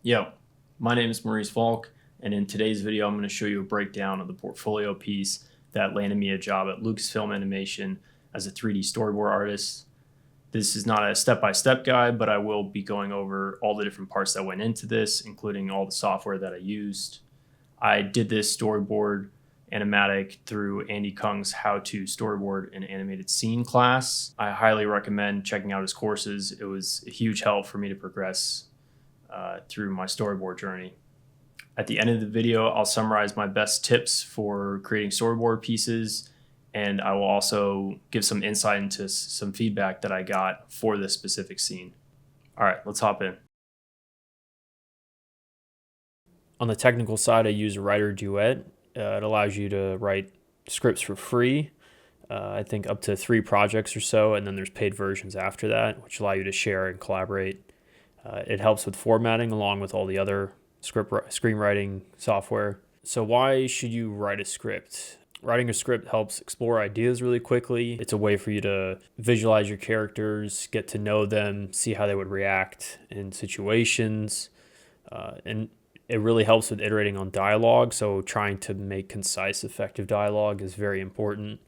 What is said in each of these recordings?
Yo, my name is Maurice Falk, and in today's video I'm going to show you a breakdown of the portfolio piece that landed me a job at Lucasfilm Animation as a 3D storyboard artist. This is not a step-by-step guide, but I will be going over all the different parts that went into this, including all the software that I used. I did this storyboard Animatic through Andy Cung's How to Storyboard an Animated Scene class. I highly recommend checking out his courses. It was a huge help for me to progress through my storyboard journey. At the end of the video, I'll summarize my best tips for creating storyboard pieces, and I will also give some insight into some feedback that I got for this specific scene. All right, let's hop in. On the technical side, I use Writer Duet. It allows you to write scripts for free. I think up to 3 projects or so, and then there's paid versions after that, which allow you to share and collaborate. It helps with formatting along with all the other screenwriting software. So why should you write a script? Writing a script helps explore ideas really quickly. It's a way for you to visualize your characters, get to know them, see how they would react in situations, and it really helps with iterating on dialogue. So trying to make concise, effective dialogue is very important.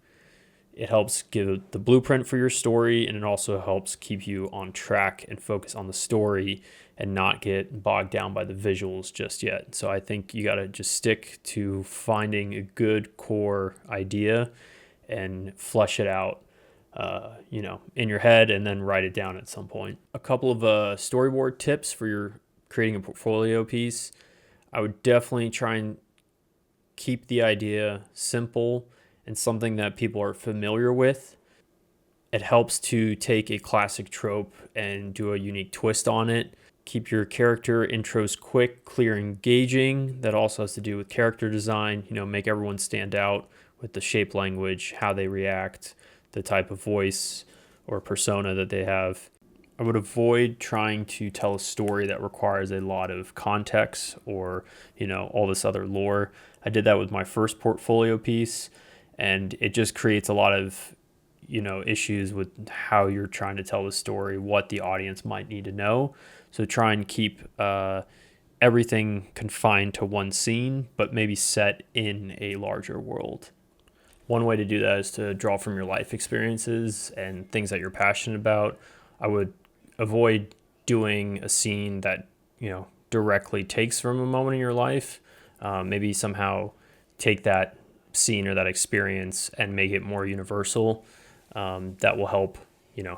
It helps give the blueprint for your story, and it also helps keep you on track and focus on the story and not get bogged down by the visuals just yet. So I think you got to just stick to finding a good core idea and flesh it out, in your head, and then write it down at some point. A couple of storyboard tips for your creating a portfolio piece. I would definitely try and keep the idea simple and something that people are familiar with. It helps to take a classic trope and do a unique twist on it. Keep your character intros quick, clear, engaging. That also has to do with character design. Make everyone stand out with the shape language, how they react, the type of voice or persona that they have. I would avoid trying to tell a story that requires a lot of context or, all this other lore. I did that with my first portfolio piece, and it just creates a lot of, issues with how you're trying to tell the story, what the audience might need to know. So try and keep everything confined to one scene, but maybe set in a larger world. One way to do that is to draw from your life experiences and things that you're passionate about. I would avoid doing a scene that, directly takes from a moment in your life. Maybe somehow take that scene or that experience and make it more universal. That will help,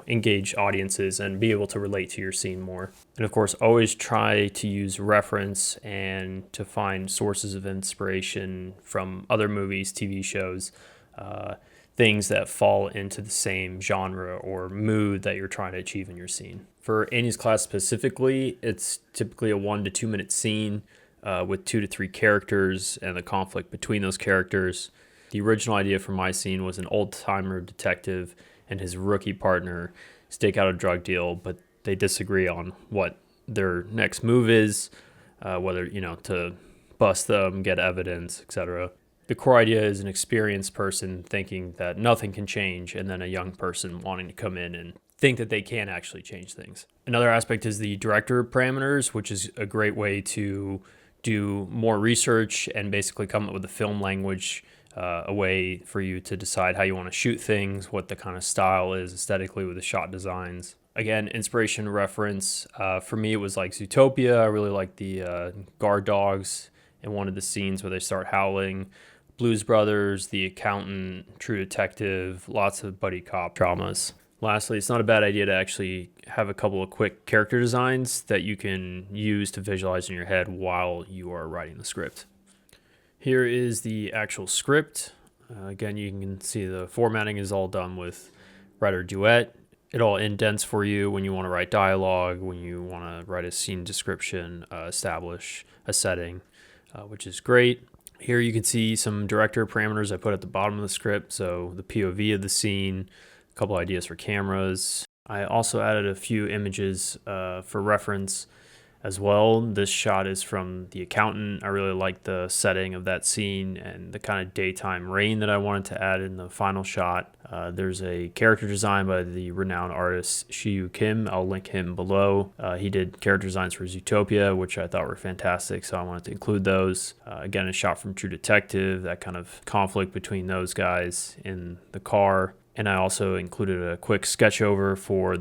engage audiences and be able to relate to your scene more. And of course, always try to use reference and to find sources of inspiration from other movies, TV shows, things that fall into the same genre or mood that you're trying to achieve in your scene. For Annie's class specifically, it's typically a 1 to 2 minute scene with 2 to 3 characters and the conflict between those characters. The original idea for my scene was an old-timer detective and his rookie partner stake out a drug deal, but they disagree on what their next move is, whether, to bust them, get evidence, etc. The core idea is an experienced person thinking that nothing can change, and then a young person wanting to come in and think that they can actually change things. Another aspect is the director parameters, which is a great way to do more research and basically come up with a film language, a way for you to decide how you want to shoot things, what the kind of style is aesthetically with the shot designs. Again, inspiration reference. For me, it was like Zootopia. I really like the guard dogs in one of the scenes where they start howling. Blues Brothers, The Accountant, True Detective, lots of buddy cop dramas. Lastly, it's not a bad idea to actually have a couple of quick character designs that you can use to visualize in your head while you are writing the script. Here is the actual script. Again, you can see the formatting is all done with Writer Duet. It all indents for you when you want to write dialogue, when you want to write a scene description, establish a setting, which is great. Here you can see some director parameters I put at the bottom of the script. So the POV of the scene, a couple ideas for cameras. I also added a few images for reference as well. This shot is from The Accountant. I really like the setting of that scene and the kind of daytime rain that I wanted to add in the final shot. There's a character design by the renowned artist Shiyoon. I'll link him below. He did character designs for Zootopia, which I thought were fantastic, so I wanted to include those. Again, a shot from True Detective, that kind of conflict between those guys in the car. And I also included a quick sketch over for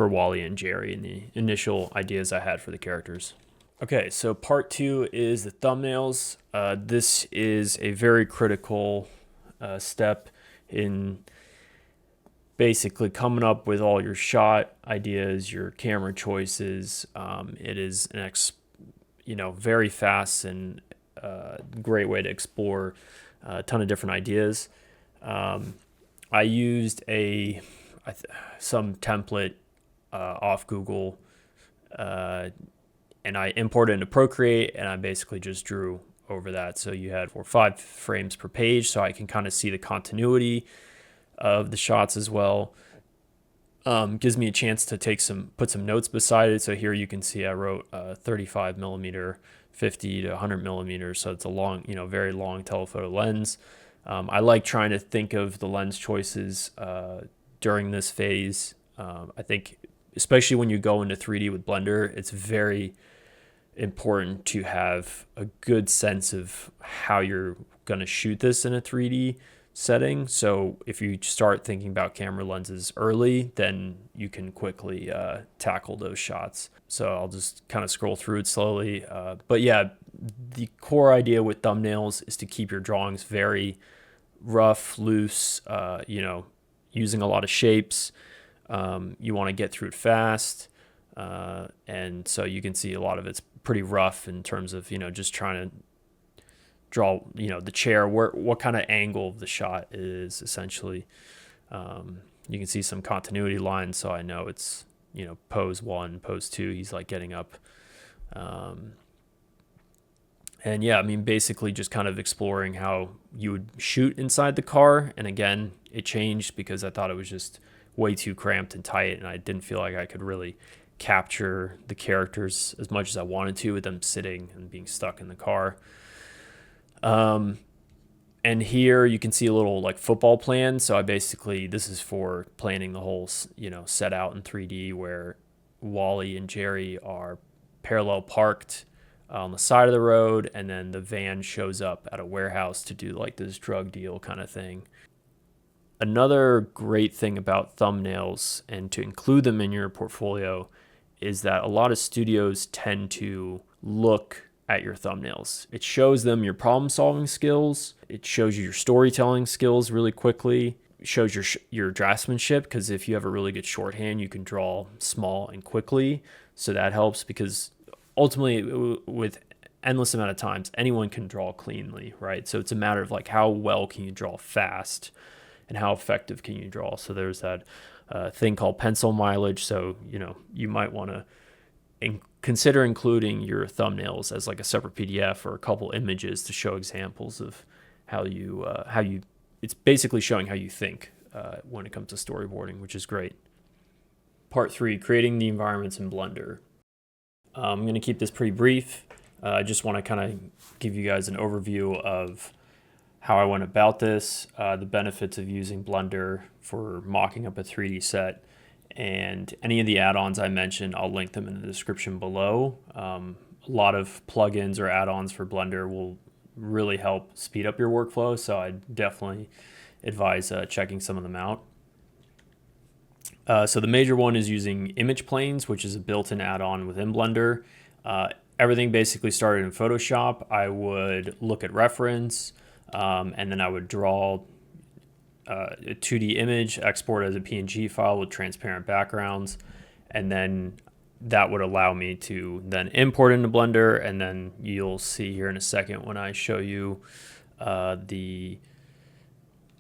Wally and Jerry and the initial ideas I had for the characters. Okay, so part 2 is the thumbnails. This is a very critical step in basically coming up with all your shot ideas, your camera choices. It is very fast and great way to explore a ton of different ideas. I used some template off Google, and I imported into Procreate, and I basically just drew over that. So you had 5 frames per page, so I can kind of see the continuity of the shots as well. Gives me a chance to put some notes beside it. So here you can see I wrote 35 millimeter, 50 to 100 millimeters. So it's a long, very long telephoto lens. I like trying to think of the lens choices during this phase. I think especially when you go into 3D with Blender, it's very important to have a good sense of how you're going to shoot this in a 3D setting. So if you start thinking about camera lenses early, then you can quickly tackle those shots. So I'll just kind of scroll through it slowly. But yeah, the core idea with thumbnails is to keep your drawings very rough, loose, using a lot of shapes. You want to get through it fast. And so you can see a lot of it's pretty rough in terms of, just trying to draw, the chair, what kind of angle of the shot is essentially. You can see some continuity lines, so I know it's, pose 1, pose 2, he's like getting up. And yeah, basically just kind of exploring how you would shoot inside the car. And again, it changed because I thought it was just way too cramped and tight, and I didn't feel like I could really capture the characters as much as I wanted to with them sitting and being stuck in the car. And here you can see a little like football plan. So this is for planning the whole, set out in 3D where Wally and Jerry are parallel parked on the side of the road, and then the van shows up at a warehouse to do like this drug deal kind of thing. Another great thing about thumbnails, and to include them in your portfolio, is that a lot of studios tend to look at your thumbnails. It shows them your problem-solving skills. It shows you your storytelling skills really quickly. It shows your draftsmanship, because if you have a really good shorthand, you can draw small and quickly. So that helps, because ultimately, with endless amount of times, anyone can draw cleanly, right? So it's a matter of like how well can you draw fast, and how effective can you draw. So there's that thing called pencil mileage. So you might want to consider including your thumbnails as like a separate PDF or a couple images to show examples of how you it's basically showing how you think when it comes to storyboarding, which is great. Part 3, creating the environments in Blender. I'm going to keep this pretty brief. I just want to kind of give you guys an overview of how I went about this, the benefits of using Blender for mocking up a 3D set, and any of the add-ons I mentioned, I'll link them in the description below. A lot of plugins or add-ons for Blender will really help speed up your workflow, so I definitely advise checking some of them out. So the major one is using image planes, which is a built-in add-on within Blender. Everything basically started in Photoshop. I would look at reference, and then I would draw a 2D image, export as a PNG file with transparent backgrounds, and then that would allow me to then import into Blender. And then you'll see here in a second when I show you the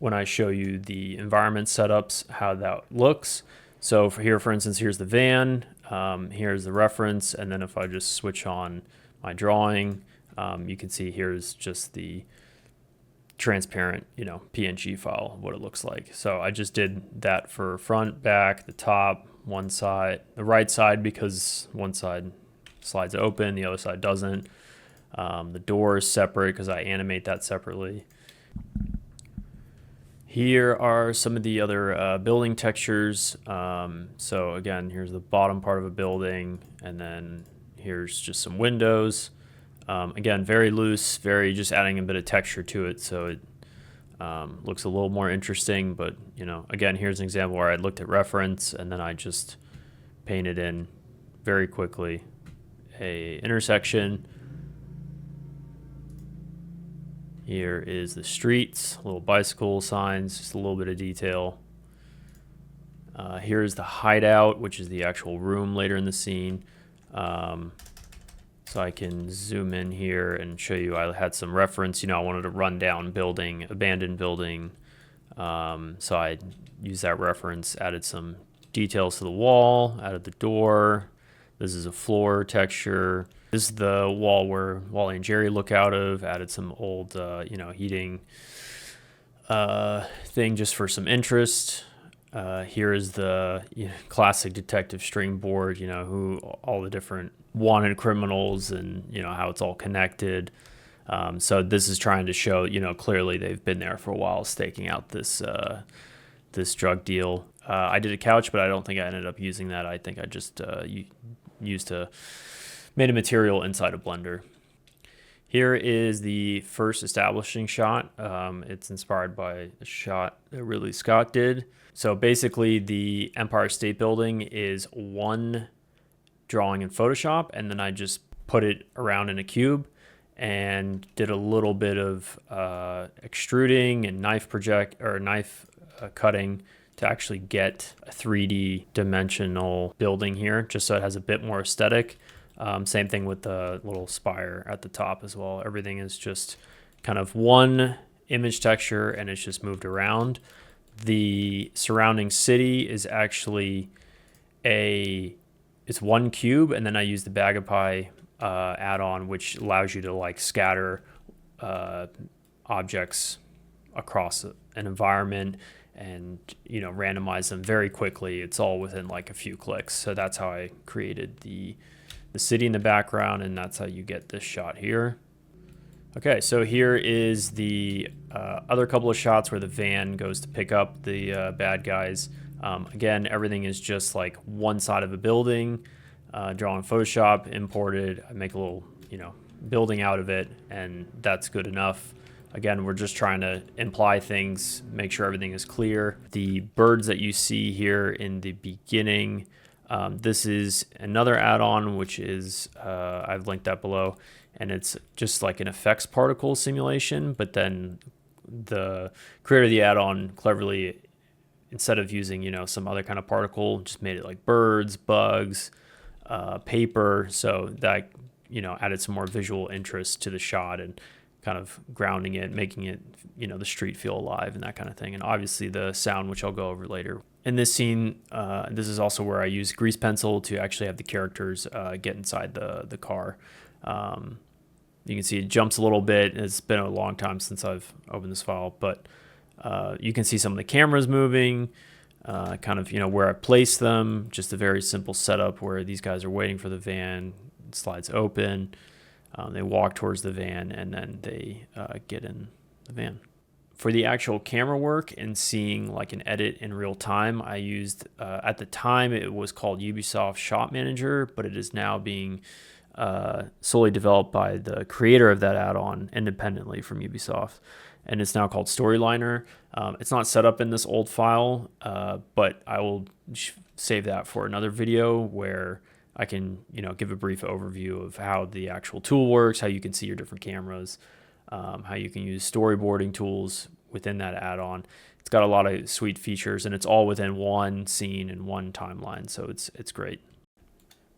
environment setups, how that looks. So for instance, here's the van, here's the reference, and then if I just switch on my drawing, you can see here's just the transparent, PNG file, what it looks like. So I just did that for front, back, the top, one side, the right side, because one side slides open, the other side doesn't. The door is separate because I animate that separately. Here are some of the other building textures. So again, here's the bottom part of a building, and then here's just some windows. Again, very loose, very just adding a bit of texture to it, so it looks a little more interesting. But you know, again, here's an example where I looked at reference and then I just painted in very quickly a intersection. Here is the streets, little bicycle signs, just a little bit of detail. Here's the hideout, which is the actual room later in the scene. So I can zoom in here and show you I had some reference. You know, I wanted a rundown building, abandoned building. So I used that reference, added some details to the wall, added the door. This is a floor texture. This is the wall where Wally and Jerry look out of. Added some old, you know, heating thing just for some interest. Here is the classic detective string board, you know, who all the different wanted criminals and, you know, how it's all connected. So this is trying to show, you know, clearly they've been there for a while staking out this this drug deal. I did a couch, but I don't think I ended up using that. I think I just made a material inside a Blender. Here is the first establishing shot. It's inspired by a shot that Ridley Scott did. So basically the Empire State Building is one drawing in Photoshop, and then I just put it around in a cube and did a little bit of extruding and knife cutting to actually get a 3D dimensional building here, just so it has a bit more aesthetic. Same thing with the little spire at the top as well. Everything is just kind of one image texture and it's just moved around. The surrounding city is actually it's one cube, and then I use the Bagapie add-on, which allows you to like scatter objects across an environment and, you know, randomize them very quickly. It's all within like a few clicks. So that's how I created the city in the background, and that's how you get this shot here. Okay, so here is the other couple of shots where the van goes to pick up the bad guys. Again, everything is just like one side of a building, drawn in Photoshop, imported. I make a little, you know, building out of it, and that's good enough. Again, we're just trying to imply things, make sure everything is clear. The birds that you see here in the beginning, this is another add-on, which is, I've linked that below, and it's just like an effects particle simulation, but then the creator of the add-on cleverly, instead of using, you know, some other kind of particle, just made it like birds, bugs, paper, so that, you know, added some more visual interest to the shot and kind of grounding it, making it, you know, the street feel alive and that kind of thing. And obviously the sound, which I'll go over later. In this scene, this is also where I use grease pencil to actually have the characters get inside the car. You can see it jumps a little bit. It's been a long time since I've opened this file, but you can see some of the cameras moving, kind of, you know, where I place them. Just a very simple setup where these guys are waiting for the van. It slides open. They walk towards the van, and then they get in the van. For the actual camera work and seeing like an edit in real time, I used, at the time it was called Ubisoft Shot Manager, but it is now being solely developed by the creator of that add-on independently from Ubisoft. And it's now called Storyliner. It's not set up in this old file, but I will save that for another video where I can, you know, give a brief overview of how the actual tool works, how you can see your different cameras, how you can use storyboarding tools within that add-on. It's got a lot of sweet features, and it's all within one scene and one timeline, so it's great.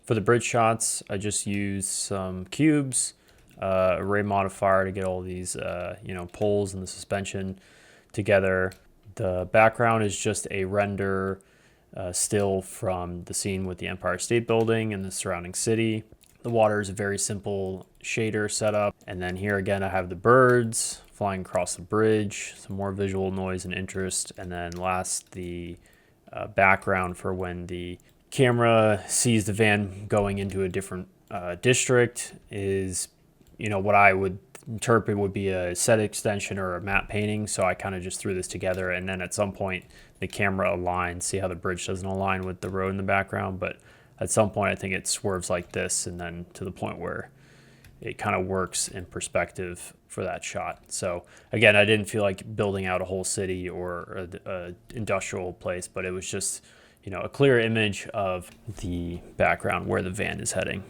For the bridge shots, I just used some cubes, array modifier to get all these, you know, poles and the suspension together. The background is just a render still from the scene with the Empire State Building and the surrounding city. The water is a very simple shader setup. And then here again, I have the birds flying across the bridge, some more visual noise and interest. And then last, the background for when the camera sees the van going into a different district is, what I would interpret would be a set extension or a matte painting. So I kind of just threw this together, and then at some point the camera aligns. See how the bridge doesn't align with the road in the background, but at some point I think it swerves like this, and then to the point where it kind of works in perspective for that shot. So again, I didn't feel like building out a whole city or a industrial place, but it was just, a clear image of the background where the van is heading.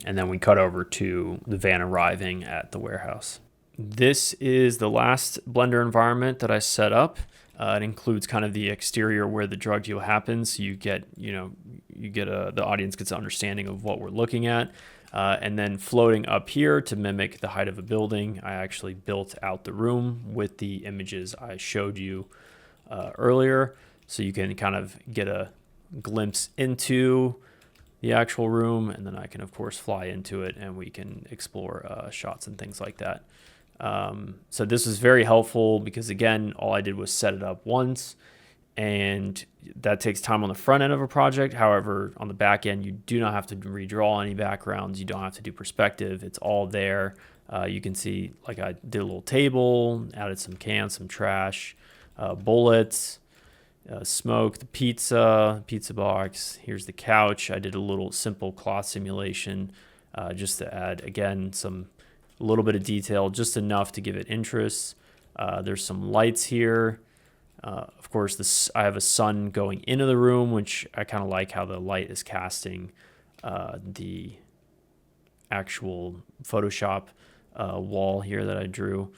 And then we cut over to the van arriving at the warehouse. This is the last Blender environment that I set up. It includes kind of the exterior where the drug deal happens. So you get, the audience gets an understanding of what we're looking at. And then floating up here to mimic the height of a building, I actually built out the room with the images I showed you earlier. So you can kind of get a glimpse into the actual room, and then I can of course fly into it and we can explore shots and things like that. So this was very helpful because again, all I did was set it up once, and that takes time on the front end of a project. However, on the back end, you do not have to redraw any backgrounds. You don't have to do perspective. It's all there. You can see, like, I did a little table, added some cans, some trash, bullets, smoke, the pizza box. Here's the couch. I did a little simple cloth simulation just to add, again, a little bit of detail, just enough to give it interest. There's some lights here. Of course, I have a sun going into the room, which I kind of like how the light is casting the actual Photoshop wall here that I drew.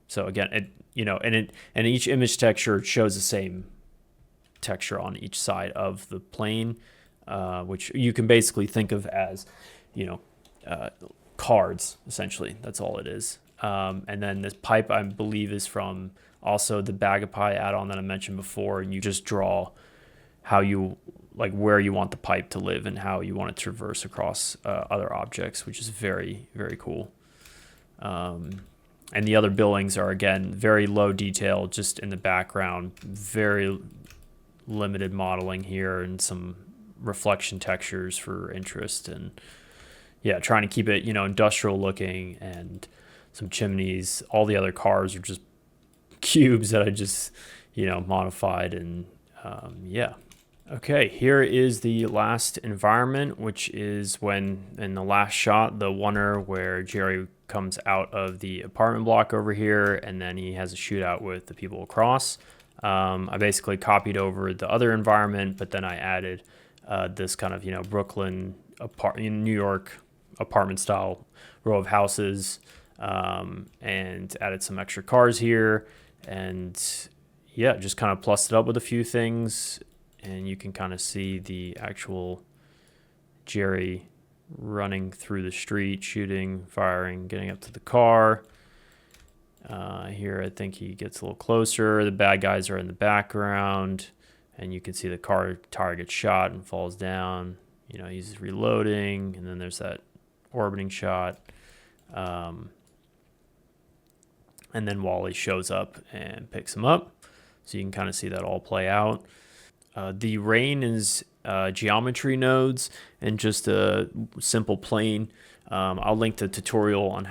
So again, and each image texture shows the same texture on each side of the plane, which you can basically think of as, cards, essentially. That's all it is. And then this pipe, I believe, is from also the Bagapie add-on that I mentioned before, and you just draw how you, like, where you want the pipe to live and how you want it to traverse across other objects, which is very, very cool. And the other buildings are, again, very low detail, just in the background, very limited modeling here and some reflection textures for interest, and yeah, trying to keep it, industrial looking, and some chimneys. All the other cars are just cubes that I just, modified, and yeah. Okay, here is the last environment, which is when, in the last shot, the oneer where Jerry comes out of the apartment block over here, and then he has a shootout with the people across. I basically copied over the other environment, but then I added this kind of, Brooklyn, in New York apartment style row of houses, and added some extra cars here, and yeah, just kind of plussed it up with a few things. And you can kind of see the actual Jerry running through the street, shooting, firing, getting up to the car. Here, I think he gets a little closer. The bad guys are in the background, and you can see the car tire gets shot and falls down. He's reloading, and then there's that orbiting shot. And then Wally shows up and picks him up. So you can kind of see that all play out. The rain is geometry nodes and just a simple plane. I'll link the tutorial on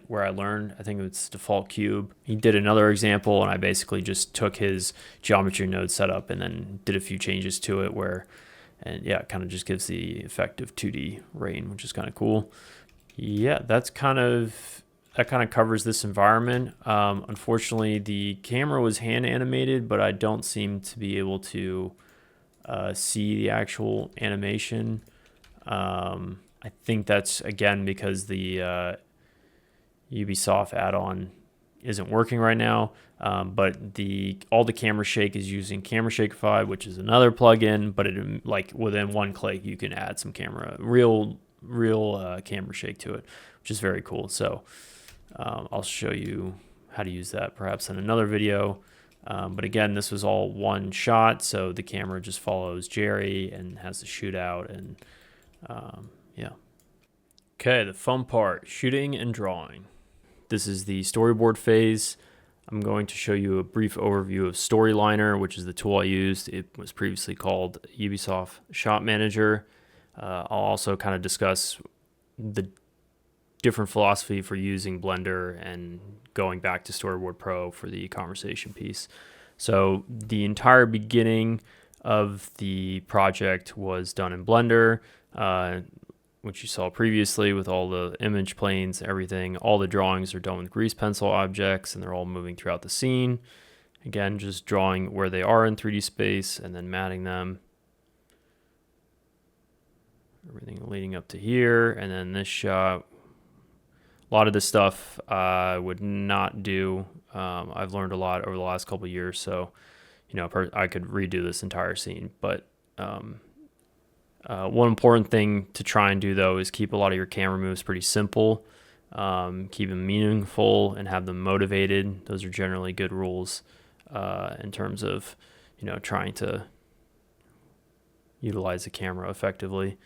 where I learned. I think it's default cube. He did another example, and I basically just took his geometry node setup and then did a few changes to it and yeah, it kind of just gives the effect of 2D rain, which is kind of cool. Yeah, that kind of covers this environment. Unfortunately, the camera was hand animated, but I don't seem to be able to see the actual animation. I think that's, again, because the Ubisoft add-on isn't working right now. But all the camera shake is using Camera Shakeify, which is another plugin, but it, like, within one click you can add some real camera shake to it, which is very cool. So I'll show you how to use that perhaps in another video. But again, this was all one shot, so the camera just follows Jerry and has the shootout, and yeah. Okay, the fun part, shooting and drawing. This is the storyboard phase. I'm going to show you a brief overview of Storyliner, which is the tool I used. It was previously called Ubisoft Shot Manager. I'll also kind of discuss the different philosophy for using Blender and going back to Storyboard Pro for the conversation piece. So the entire beginning of the project was done in Blender, which you saw previously with all the image planes, everything. All the drawings are done with grease pencil objects, and they're all moving throughout the scene. Again, just drawing where they are in 3D space and then matting them. Everything leading up to here, and then this shot. A lot of this stuff I would not do. I've learned a lot over the last couple of years, so I could redo this entire scene. But one important thing to try and do though is keep a lot of your camera moves pretty simple, keep them meaningful, and have them motivated. Those are generally good rules in terms of trying to utilize the camera effectively.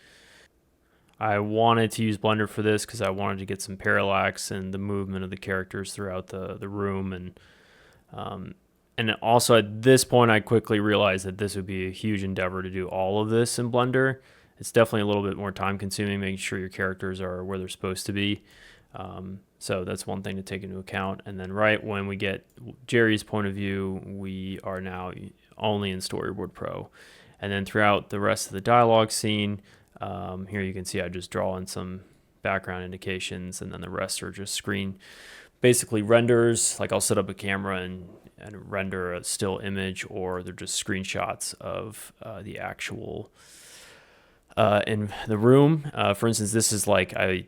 I wanted to use Blender for this because I wanted to get some parallax and the movement of the characters throughout the room, and also at this point I quickly realized that this would be a huge endeavor to do all of this in Blender. It's definitely a little bit more time consuming, making sure your characters are where they're supposed to be. So that's one thing to take into account. And then right when we get Jerry's point of view, we are now only in Storyboard Pro. And then throughout the rest of the dialogue scene, here you can see I just draw in some background indications, and then the rest are just screen, basically renders. Like I'll set up a camera and render a still image, or they're just screenshots of the actual in the room. For instance, this is like I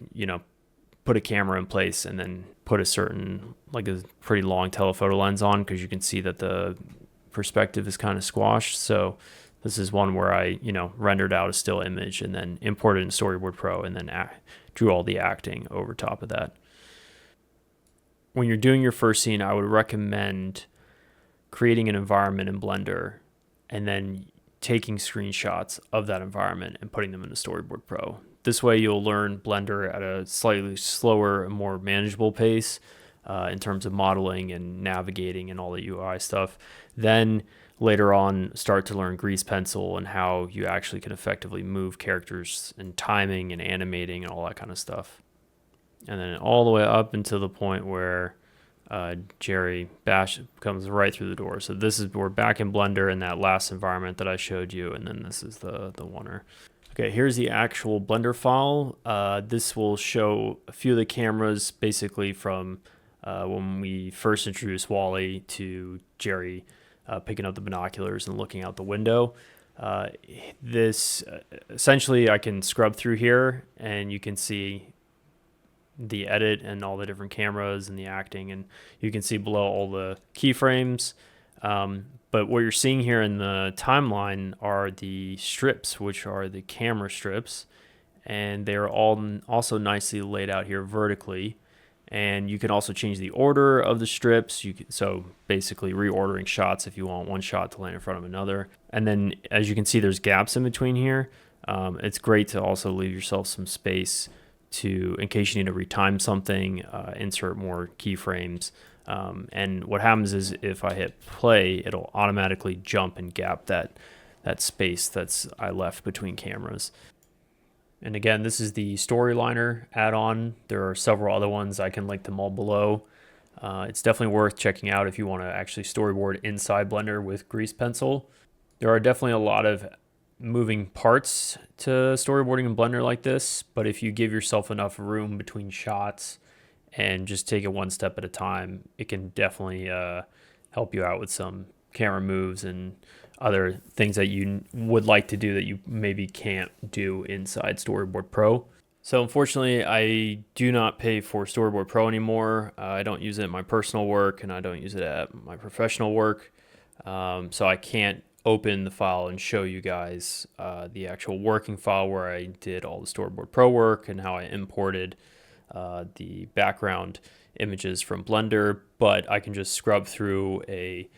put a camera in place and then put a pretty long telephoto lens on, because you can see that the perspective is kind of squashed. So this is one where I, rendered out a still image and then imported in Storyboard Pro and then drew all the acting over top of that. When you're doing your first scene, I would recommend creating an environment in Blender and then taking screenshots of that environment and putting them into Storyboard Pro. This way you'll learn Blender at a slightly slower and more manageable pace in terms of modeling and navigating and all the UI stuff. Then later on start to learn grease pencil and how you actually can effectively move characters and timing and animating and all that kind of stuff. And then all the way up until the point where Jerry comes right through the door. So we're back in Blender in that last environment that I showed you, and then this is the oneer. Okay, here's the actual Blender file. This will show a few of the cameras basically from when we first introduced Wally to Jerry picking up the binoculars and looking out the window. This essentially I can scrub through here and you can see the edit and all the different cameras and the acting, and you can see below all the keyframes. But what you're seeing here in the timeline are the strips, which are the camera strips, and they're all also nicely laid out here vertically. And you can also change the order of the strips. So basically reordering shots if you want one shot to land in front of another. And then as you can see, there's gaps in between here. It's great to also leave yourself some space in case you need to retime something, insert more keyframes. And what happens is if I hit play, it'll automatically jump and gap that space I left between cameras. And again, this is the Storyliner add-on. There are several other ones. I can link them all below. It's definitely worth checking out if you want to actually storyboard inside Blender with grease pencil. There are definitely a lot of moving parts to storyboarding in Blender like this, but if you give yourself enough room between shots and just take it one step at a time, it can definitely help you out with some camera moves and other things that you would like to do that you maybe can't do inside Storyboard Pro. So unfortunately, I do not pay for Storyboard Pro anymore. I don't use it in my personal work and I don't use it at my professional work. So I can't open the file and show you guys the actual working file where I did all the Storyboard Pro work and how I imported the background images from Blender, but I can just scrub through a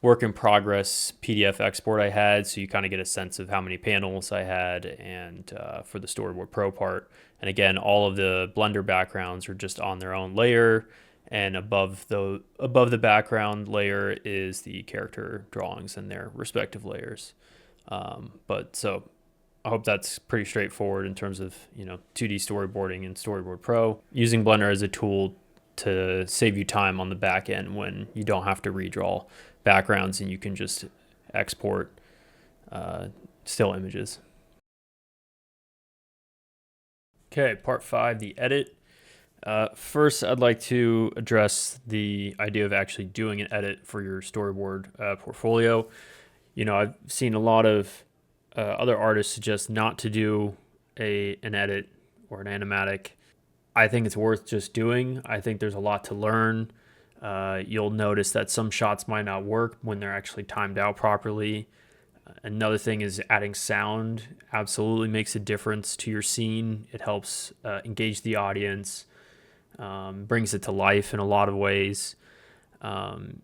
work in progress PDF export I had, so you kind of get a sense of how many panels I had and for the Storyboard Pro part. And again, all of the Blender backgrounds are just on their own layer, and above the background layer is the character drawings and their respective layers. But so I hope that's pretty straightforward in terms of, 2D storyboarding and Storyboard Pro. Using Blender as a tool to save you time on the back end when you don't have to redraw backgrounds and you can just export still images. Okay, part 5, the edit. First, I'd like to address the idea of actually doing an edit for your storyboard portfolio. I've seen a lot of other artists suggest not to do an edit or an animatic. I think it's worth just doing. I think there's a lot to learn. You'll notice that some shots might not work when they're actually timed out properly. Another thing is adding sound absolutely makes a difference to your scene. It helps engage the audience, brings it to life in a lot of ways.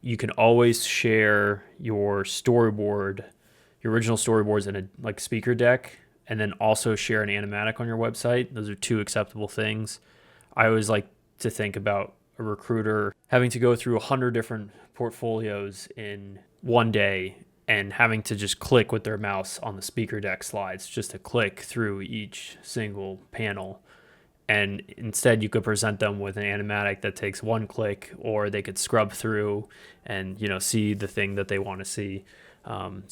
You can always share your storyboard, your original storyboards in a speaker deck, and then also share an animatic on your website. Those are 2 acceptable things. I always like to think about a recruiter having to go through 100 different portfolios in one day and having to just click with their mouse on the speaker deck slides just to click through each single panel. And instead you could present them with an animatic that takes 1 click, or they could scrub through and, see the thing that they want to see. I've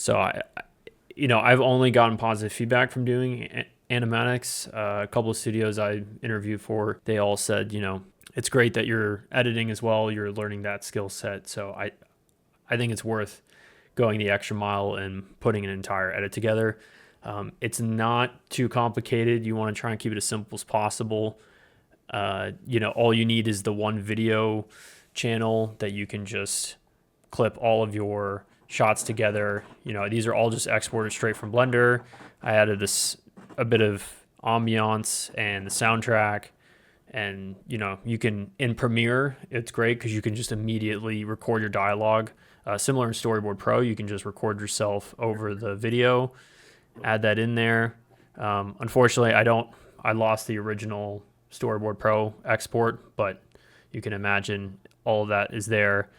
only gotten positive feedback from doing animatics. A couple of studios I interviewed for, they all said, it's great that you're editing as well. You're learning that skill set. So I think it's worth going the extra mile and putting an entire edit together. It's not too complicated. You want to try and keep it as simple as possible. All you need is the one video channel that you can just clip all of your shots together. These are all just exported straight from Blender. I added a bit of ambiance and the soundtrack, and you can, in Premiere, it's great because you can just immediately record your dialogue. Similar in Storyboard Pro, you can just record yourself over the video, add that in there. Unfortunately, I lost the original Storyboard Pro export, but you can imagine all of that is there.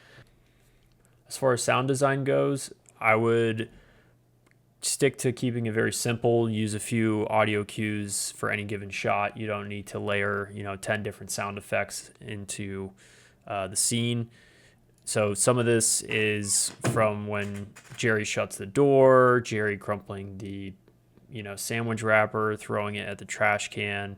As far as sound design goes, I would stick to keeping it very simple. Use a few audio cues for any given shot. You don't need to layer, 10 different sound effects into the scene. So some of this is from when Jerry shuts the door, Jerry crumpling the, sandwich wrapper, throwing it at the trash can,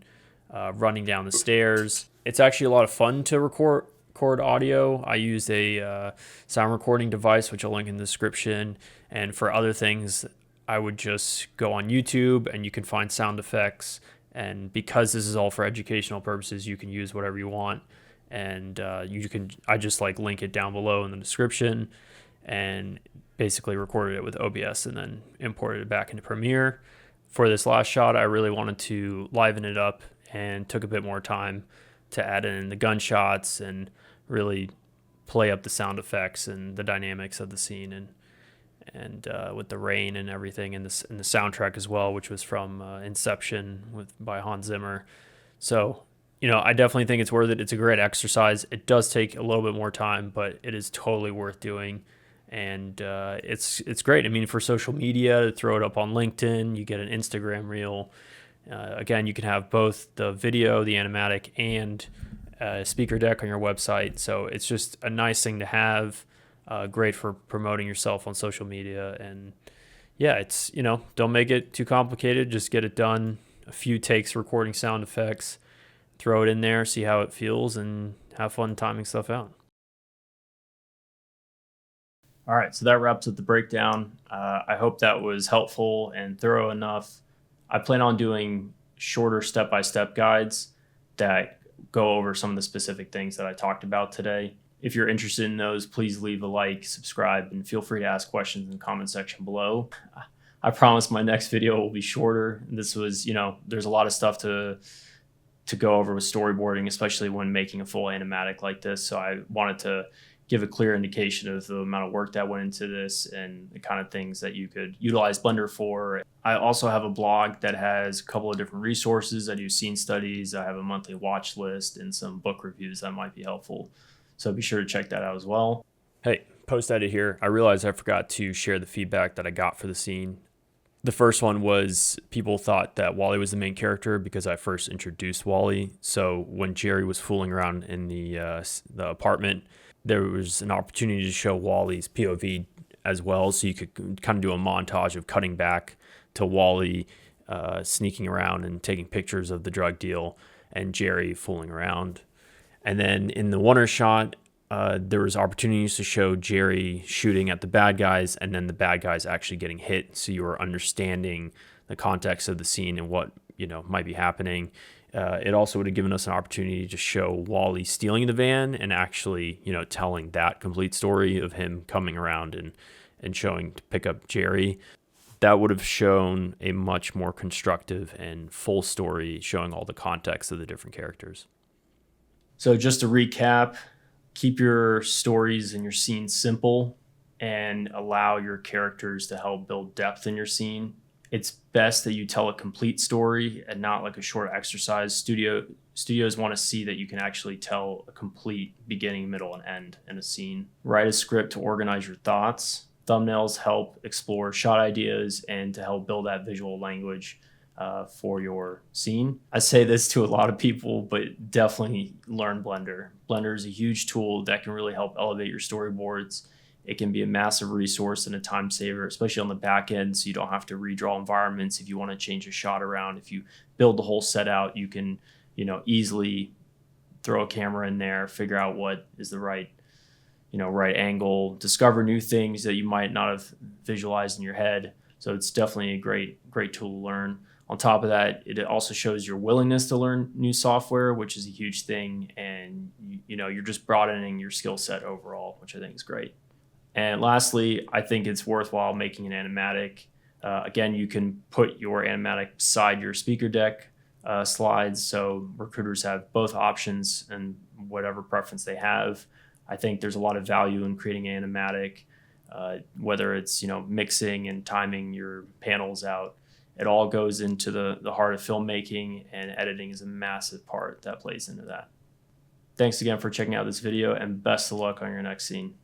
running down the stairs. It's actually a lot of fun to record audio. I used a sound recording device, which I'll link in the description. And for other things, I would just go on YouTube and you can find sound effects. And because this is all for educational purposes, you can use whatever you want. And I just link it down below in the description, and basically recorded it with OBS and then imported it back into Premiere. For this last shot, I really wanted to liven it up and took a bit more time to add in the gunshots and really play up the sound effects and the dynamics of the scene, and with the rain and everything, and the soundtrack as well, which was from Inception by Hans Zimmer. So I definitely think it's worth it. It's a great exercise. It does take a little bit more time, but it is totally worth doing. And it's great. I mean, for social media, to throw it up on LinkedIn, you get an Instagram reel. Again, you can have both the video, the animatic, and a speaker deck on your website. So it's just a nice thing to have. Great for promoting yourself on social media. And yeah, it's, don't make it too complicated. Just get it done. A few takes recording sound effects. Throw it in there, see how it feels, and have fun timing stuff out. All right, so that wraps up the breakdown. I hope that was helpful and thorough enough. I plan on doing shorter step-by-step guides that go over some of the specific things that I talked about today. If you're interested in those, please leave a like, subscribe, and feel free to ask questions in the comment section below. I promise my next video will be shorter. This was, there's a lot of stuff to go over with storyboarding, especially when making a full animatic like this. So I wanted to give a clear indication of the amount of work that went into this and the kind of things that you could utilize Blender for. I also have a blog that has a couple of different resources. I do scene studies. I have a monthly watch list and some book reviews that might be helpful. So be sure to check that out as well. Hey, post edit here. I realized I forgot to share the feedback that I got for the scene. The first one was people thought that Wally was the main character because I first introduced Wally. So when Jerry was fooling around in the apartment, there was an opportunity to show Wally's POV as well. So you could kind of do a montage of cutting back to Wally sneaking around and taking pictures of the drug deal and Jerry fooling around. And then in the Wonder shot, there was opportunities to show Jerry shooting at the bad guys and then the bad guys actually getting hit. So you were understanding the context of the scene and what, might be happening. It also would have given us an opportunity to show Wally stealing the van and actually, telling that complete story of him coming around and showing to pick up Jerry. That would have shown a much more constructive and full story showing all the context of the different characters. So just to recap, keep your stories and your scenes simple and allow your characters to help build depth in your scene. It's best that you tell a complete story and not like a short exercise. Studios want to see that you can actually tell a complete beginning, middle, and end in a scene. Write a script to organize your thoughts. Thumbnails help explore shot ideas and to help build that visual language for your scene. I say this to a lot of people, but definitely learn Blender. Blender is a huge tool that can really help elevate your storyboards. It can be a massive resource and a time saver, especially on the back end, so you don't have to redraw environments if you want to change a shot around. If you build the whole set out, you can, easily throw a camera in there, figure out what is the right angle, discover new things that you might not have visualized in your head. So it's definitely a great tool to learn. On top of that, it also shows your willingness to learn new software, which is a huge thing. And, you're just broadening your skill set overall, which I think is great. And lastly, I think it's worthwhile making an animatic. Again, you can put your animatic beside your speaker deck slides. So recruiters have both options and whatever preference they have. I think there's a lot of value in creating an animatic, whether it's, mixing and timing your panels out. It all goes into the heart of filmmaking, and editing is a massive part that plays into that. Thanks again for checking out this video, and best of luck on your next scene.